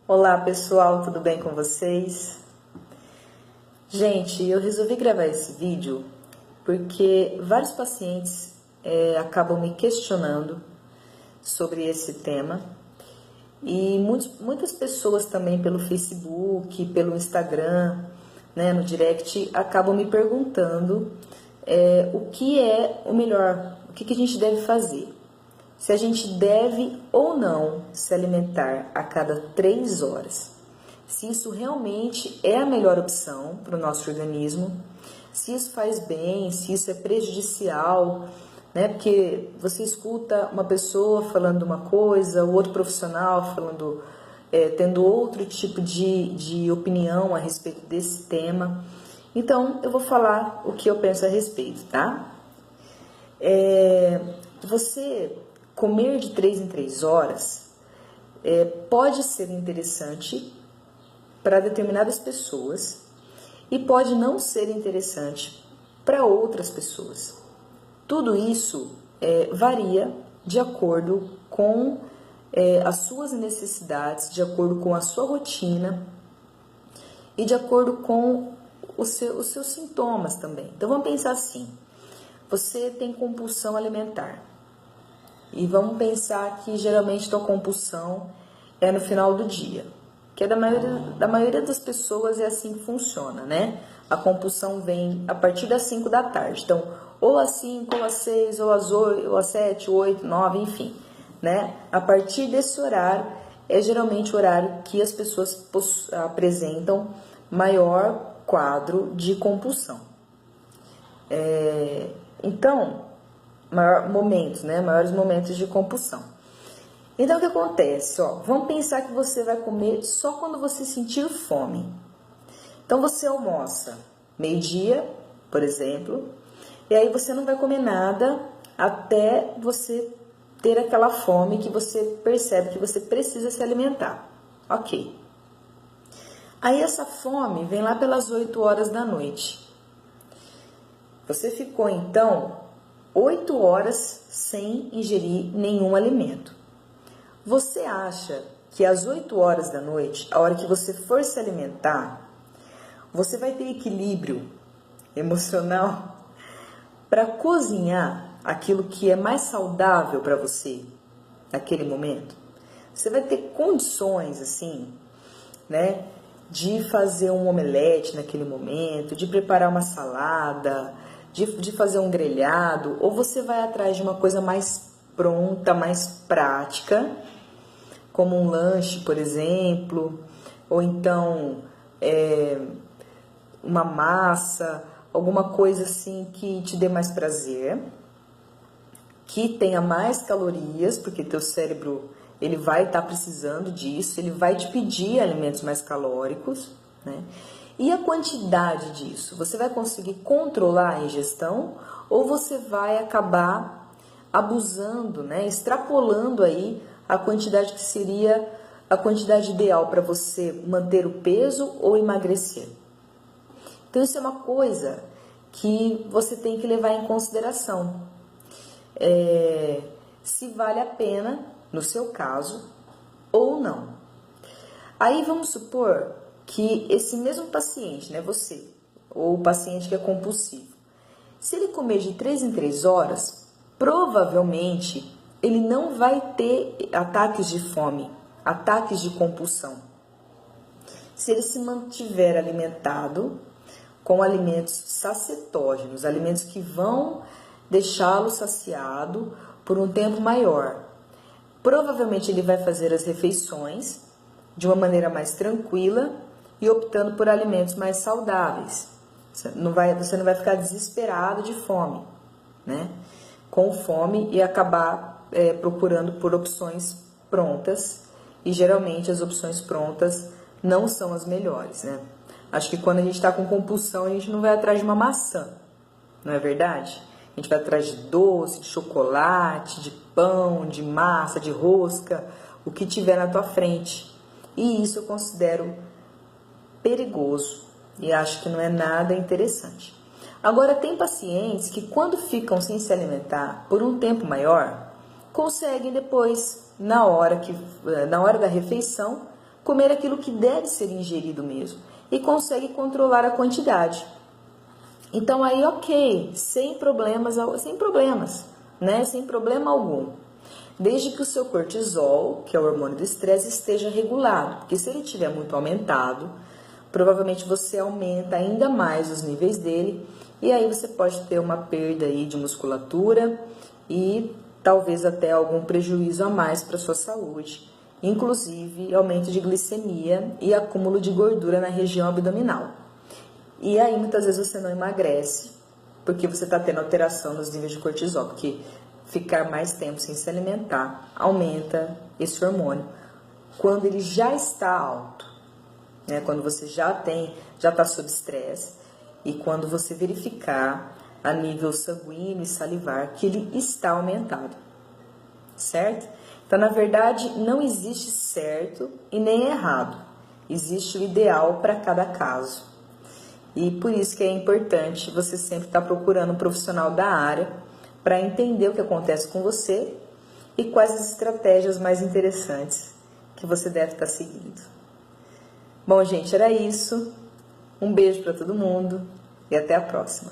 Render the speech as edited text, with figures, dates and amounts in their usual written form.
Olá pessoal, tudo bem com vocês? Gente, eu resolvi gravar esse vídeo porque vários pacientes acabam me questionando sobre esse tema e muitas pessoas também pelo Facebook, pelo Instagram, né, no direct, acabam me perguntando o que é o melhor, o que a gente deve fazer. Se a gente deve ou não se alimentar a cada 3 horas. Se isso realmente é a melhor opção para o nosso organismo, se isso faz bem, se isso é prejudicial, né? Porque você escuta uma pessoa falando uma coisa, o outro profissional falando, tendo outro tipo de opinião a respeito desse tema. Então, eu vou falar o que eu penso a respeito, tá? Você comer de 3 em 3 horas pode ser interessante para determinadas pessoas e pode não ser interessante para outras pessoas. Tudo isso varia de acordo com as suas necessidades, de acordo com a sua rotina e de acordo com os seus sintomas também. Então vamos pensar assim, você tem compulsão alimentar. E vamos pensar que geralmente tua compulsão é no final do dia, que da maioria das pessoas é assim que funciona, né? A compulsão vem a partir das 5 da tarde, então ou às 5, ou às 6, ou às 8, ou às 7, 8, 9, enfim, né? A partir desse horário é geralmente o horário que as pessoas apresentam maior quadro de compulsão. Então, maiores momentos de compulsão. Então, o que acontece? Vamos pensar que você vai comer só quando você sentir fome. Então, você almoça meio-dia, por exemplo, e aí você não vai comer nada até você ter aquela fome que você percebe que você precisa se alimentar. Ok. Aí, essa fome vem lá pelas 8 horas da noite. Você ficou, então, 8 horas sem ingerir nenhum alimento. Você acha que às 8 horas da noite, a hora que você for se alimentar, você vai ter equilíbrio emocional para cozinhar aquilo que é mais saudável para você naquele momento? Você vai ter condições, assim, né, de fazer um omelete naquele momento, de preparar uma salada, de fazer um grelhado, ou você vai atrás de uma coisa mais pronta, mais prática, como um lanche, por exemplo, ou então uma massa, alguma coisa assim que te dê mais prazer, que tenha mais calorias, porque teu cérebro ele vai estar precisando disso, ele vai te pedir alimentos mais calóricos, né? E a quantidade disso? Você vai conseguir controlar a ingestão ou você vai acabar abusando, né? Extrapolando aí a quantidade que seria a quantidade ideal para você manter o peso ou emagrecer? Então, isso é uma coisa que você tem que levar em consideração. Se vale a pena, no seu caso, ou não. Aí, vamos supor que esse mesmo paciente, né, você, ou o paciente que é compulsivo, se ele comer de 3 em 3 horas, provavelmente ele não vai ter ataques de fome, ataques de compulsão. Se ele se mantiver alimentado com alimentos saciedógenos, alimentos que vão deixá-lo saciado por um tempo maior, provavelmente ele vai fazer as refeições de uma maneira mais tranquila e optando por alimentos mais saudáveis. Você não vai ficar desesperado de fome, né? Com fome e acabar procurando por opções prontas, e geralmente as opções prontas não são as melhores, né? Acho que quando a gente está com compulsão, a gente não vai atrás de uma maçã, não é verdade? A gente vai atrás de doce, de chocolate, de pão, de massa, de rosca, o que tiver na tua frente. E isso eu considero perigoso e acho que não é nada interessante. Agora, tem pacientes que quando ficam sem se alimentar por um tempo maior, conseguem depois, na hora da refeição, comer aquilo que deve ser ingerido mesmo e consegue controlar a quantidade. Então aí, ok, sem problemas, né? Sem problema algum. Desde que o seu cortisol, que é o hormônio do estresse, esteja regulado. Porque se ele estiver muito aumentado, provavelmente você aumenta ainda mais os níveis dele e aí você pode ter uma perda aí de musculatura e talvez até algum prejuízo a mais para a sua saúde. Inclusive aumento de glicemia e acúmulo de gordura na região abdominal. E aí muitas vezes você não emagrece, porque você está tendo alteração nos níveis de cortisol, porque ficar mais tempo sem se alimentar aumenta esse hormônio. Quando ele já está alto, né? Quando você já está sob estresse, e quando você verificar a nível sanguíneo e salivar que ele está aumentado, certo? Então, na verdade, não existe certo e nem errado. Existe o ideal para cada caso. E por isso que é importante você sempre estar procurando um profissional da área para entender o que acontece com você e quais as estratégias mais interessantes que você deve estar seguindo. Bom, gente, era isso. Um beijo para todo mundo e até a próxima.